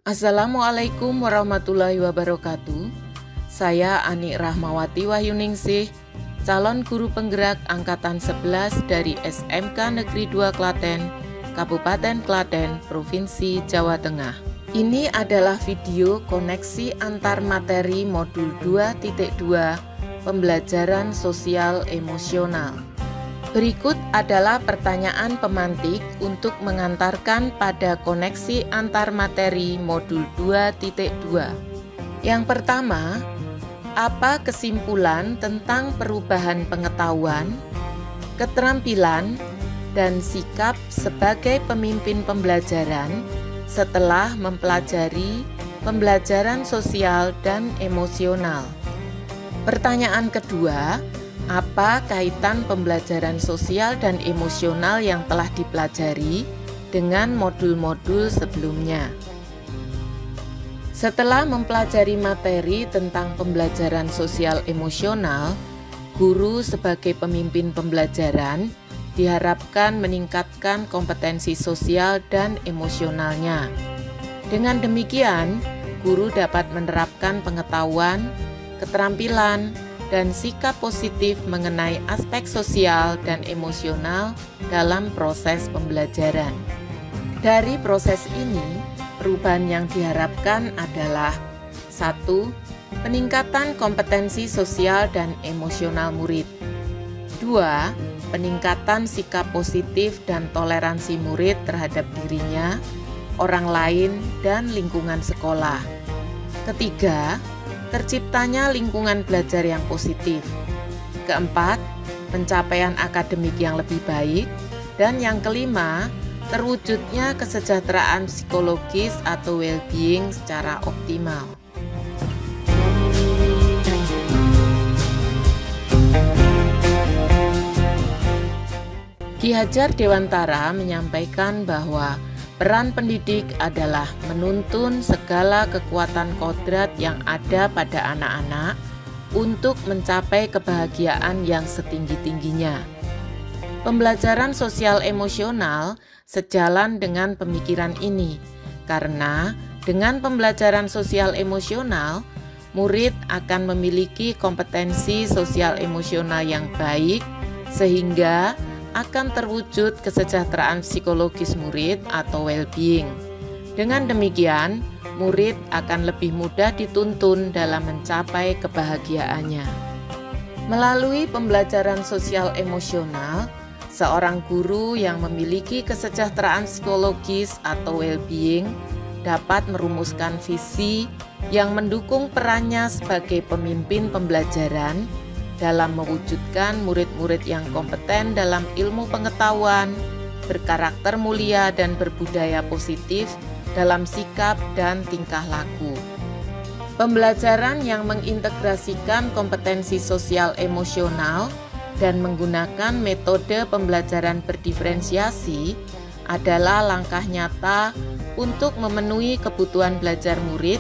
Assalamualaikum warahmatullahi wabarakatuh. Saya Ani Rahmawati Wahyuningsih, calon guru penggerak angkatan 11 dari SMK Negeri 2 Klaten, Kabupaten Klaten, Provinsi Jawa Tengah. Ini adalah video koneksi antar materi modul 2.2 Pembelajaran Sosial Emosional. Berikut adalah pertanyaan pemantik untuk mengantarkan pada koneksi antar materi modul 2.2. Yang pertama, apa kesimpulan tentang perubahan pengetahuan, keterampilan, dan sikap sebagai pemimpin pembelajaran setelah mempelajari pembelajaran sosial dan emosional? Pertanyaan kedua, apa kaitan pembelajaran sosial dan emosional yang telah dipelajari dengan modul-modul sebelumnya? Setelah mempelajari materi tentang pembelajaran sosial emosional, guru sebagai pemimpin pembelajaran diharapkan meningkatkan kompetensi sosial dan emosionalnya. Dengan demikian, guru dapat menerapkan pengetahuan, keterampilan, dan sikap positif mengenai aspek sosial dan emosional dalam proses pembelajaran. Dari proses ini, perubahan yang diharapkan adalah 1. Peningkatan kompetensi sosial dan emosional murid. 2. Peningkatan sikap positif dan toleransi murid terhadap dirinya, orang lain, dan lingkungan sekolah. Ketiga, terciptanya lingkungan belajar yang positif. Keempat, pencapaian akademik yang lebih baik. Dan yang kelima, terwujudnya kesejahteraan psikologis atau well-being secara optimal. Ki Hajar Dewantara menyampaikan bahwa peran pendidik adalah menuntun segala kekuatan kodrat yang ada pada anak-anak untuk mencapai kebahagiaan yang setinggi-tingginya. Pembelajaran sosial emosional sejalan dengan pemikiran ini, karena dengan pembelajaran sosial emosional, murid akan memiliki kompetensi sosial emosional yang baik, sehingga akan terwujud kesejahteraan psikologis murid atau well-being. Dengan demikian, murid akan lebih mudah dituntun dalam mencapai kebahagiaannya. Melalui pembelajaran sosial emosional, seorang guru yang memiliki kesejahteraan psikologis atau well-being dapat merumuskan visi yang mendukung perannya sebagai pemimpin pembelajaran dalam mewujudkan murid-murid yang kompeten dalam ilmu pengetahuan, berkarakter mulia dan berbudaya positif dalam sikap dan tingkah laku. Pembelajaran yang mengintegrasikan kompetensi sosial emosional dan menggunakan metode pembelajaran berdiferensiasi adalah langkah nyata untuk memenuhi kebutuhan belajar murid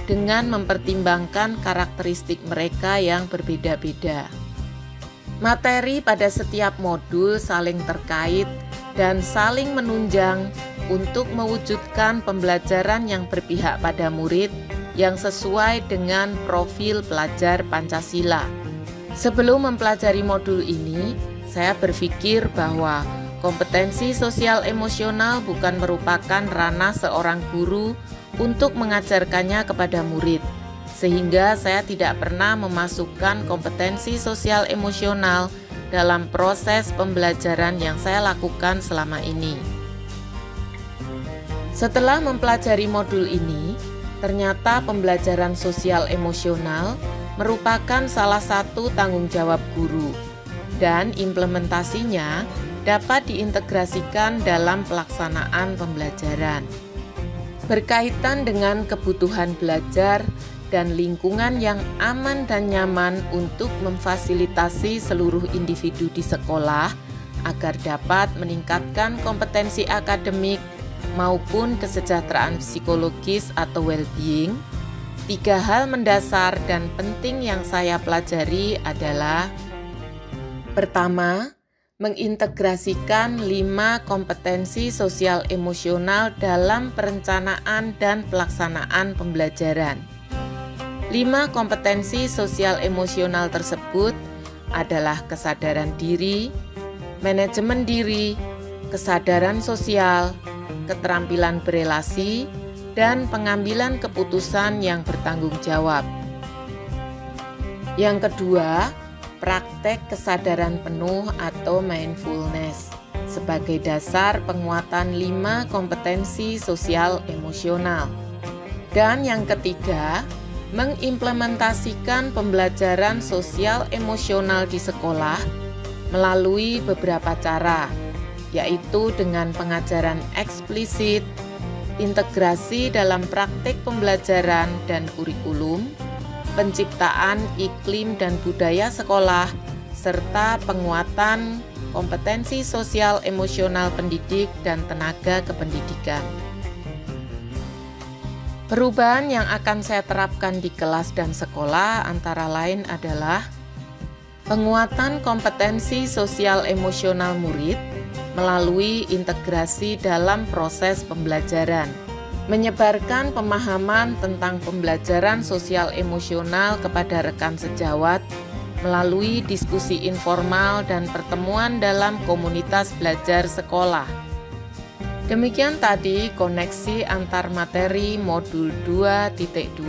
dengan mempertimbangkan karakteristik mereka yang berbeda-beda. Materi pada setiap modul saling terkait dan saling menunjang untuk mewujudkan pembelajaran yang berpihak pada murid yang sesuai dengan profil pelajar Pancasila. Sebelum mempelajari modul ini, saya berpikir bahwa kompetensi sosial emosional bukan merupakan ranah seorang guru untuk mengajarkannya kepada murid, sehingga saya tidak pernah memasukkan kompetensi sosial emosional dalam proses pembelajaran yang saya lakukan selama ini. Setelah mempelajari modul ini, ternyata pembelajaran sosial emosional merupakan salah satu tanggung jawab guru, dan implementasinya dapat diintegrasikan dalam pelaksanaan pembelajaran. Berkaitan dengan kebutuhan belajar dan lingkungan yang aman dan nyaman untuk memfasilitasi seluruh individu di sekolah agar dapat meningkatkan kompetensi akademik maupun kesejahteraan psikologis atau well-being, 3 hal mendasar dan penting yang saya pelajari adalah: pertama, mengintegrasikan 5 kompetensi sosial emosional dalam perencanaan dan pelaksanaan pembelajaran. 5 kompetensi sosial emosional tersebut adalah kesadaran diri, manajemen diri, kesadaran sosial, keterampilan berelasi, dan pengambilan keputusan yang bertanggung jawab. Yang kedua, praktek kesadaran penuh atau mindfulness sebagai dasar penguatan 5 kompetensi sosial emosional. Dan yang ketiga, mengimplementasikan pembelajaran sosial emosional di sekolah melalui beberapa cara, yaitu dengan pengajaran eksplisit, integrasi dalam praktik pembelajaran dan kurikulum, penciptaan iklim dan budaya sekolah, serta penguatan kompetensi sosial emosional pendidik dan tenaga kependidikan. Perubahan yang akan saya terapkan di kelas dan sekolah antara lain adalah penguatan kompetensi sosial emosional murid melalui integrasi dalam proses pembelajaran, menyebarkan pemahaman tentang pembelajaran sosial emosional kepada rekan sejawat melalui diskusi informal dan pertemuan dalam komunitas belajar sekolah. Demikian tadi koneksi antar materi modul 2.2.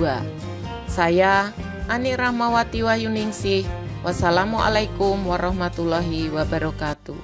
Saya Ani Rahmawati Wahyuningsih. Wassalamualaikum warahmatullahi wabarakatuh.